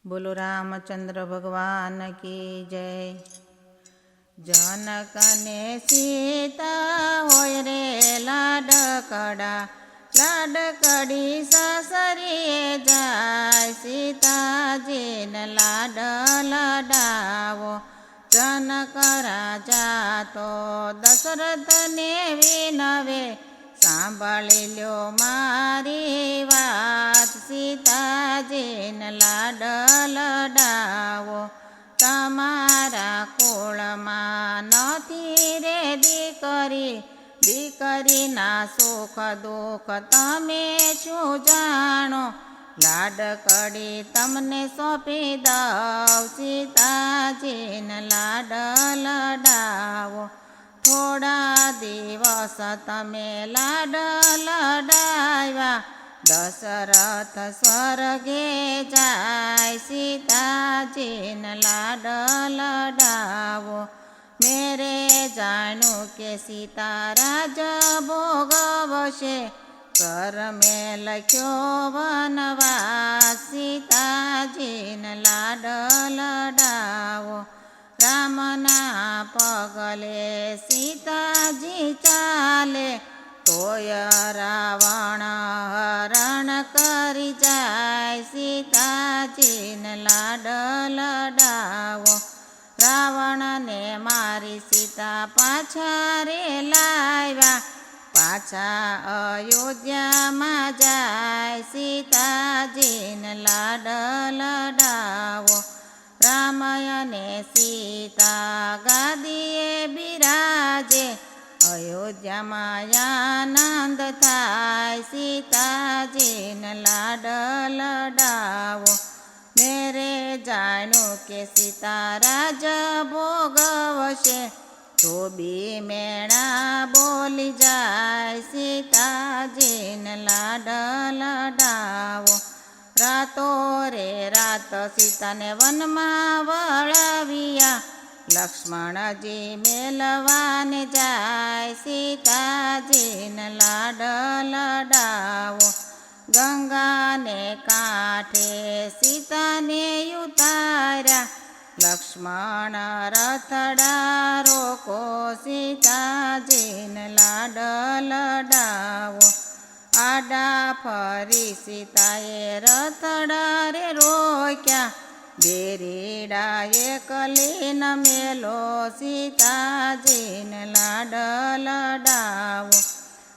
बोलो रामचंद्र भगवान की जय। जनक ने सीता होय रे लाडकड़ा, लाडकड़ी सासरिये जाय, सीताजी ने लाड लडावो। जनक राजा तो दशरथ ने विनवे, सांभळी ल्यो मारी वात, सीताजीने लाड लडावो। तमारा कुळमां नथी रे दीकरी, दीकरीना सुख दुख तमे शुं जाणो, लाडकड़ी तमने सोंपी दऊं, सीताजीने लाड लडावो। थोड़ा दिवस तमे लाड लडाव्या, दशरथ स्वर्गे जाय, सीताजीने लाड लडावो। मेरे जाणू के सीता राज भोगवशे, कर में लख्यो वनवास, सीताजीने लाड लडावो। रामना पगले सीताजी चाले, तोय रावण हरण करी जाय, सीताजीने लाड लडावो। रावण ने मारी सीता पाछा रे लाव्या, पाछा अयोध्या में जाय, सीताजीने लाड लडावो। रामयने सीता गादीए बिराजे, अयोध्या में आनंद थाय, सीताजीने लाड लडावो। मेरे जाणू के सीता राज भोगवशे, तो बी मेणा बोली जाय, सीताजीने लाड लडावो। रातो रे रात सीता ने वन में वळाविया, लक्ष्मण जी मेलवाने जाय, सीताजीने लाड लडावो। गंगा ने कांठे सीता ने उतार्या, लक्ष्मण रथड़ा रोको, सीताजीने लाड लडावो। आडा फरी सीताए रथड़ा रे रोक्या, बेरीड़ा एकली न मेलो, सीताजीने लाड लडावो।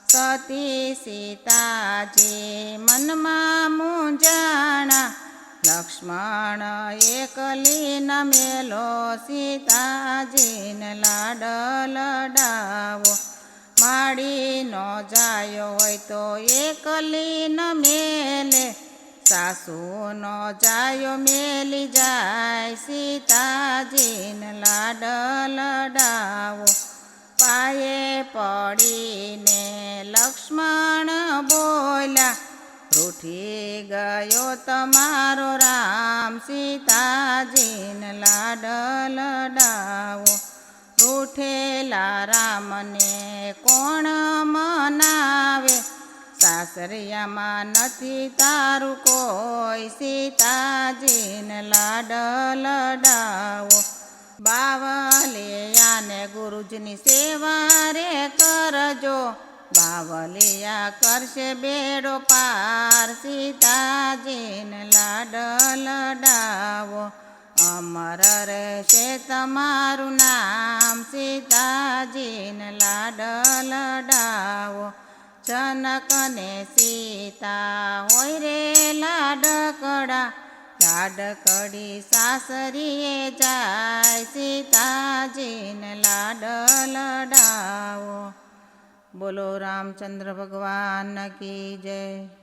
सती सीताजी मनमा मूंझाणा, लक्ष्मण एकली न मेलो, सीताजीने लाड लडावो। माड़ी न जायो होय तो एकली न मेले, सासू न जायो मेली जाय, सीताजीने लाड लडावो। पाये पड़ीने लक्ष्मण बोल्या, रूठी गयो तमारो राम, सीताजीने लाड लडावो। रूठेला रामने कोण मनावे, सासरिया में नथी तारू कोई, सीताजीने लाड लडावो। बावलिया ने गुरुजीनी सेवा रे करजो, बावलिया करशे बेड़ो पार, सीताजीने लाड लडावो। अमर रहेशे तमारू नाम, सीताजीने लाड लडावो। जनक ने सीता होय रे लाडकड़ा, लाडकड़ी सासरिये जाय, सीताजीने लाड लडावो। बोलो रामचंद्र भगवान की जय।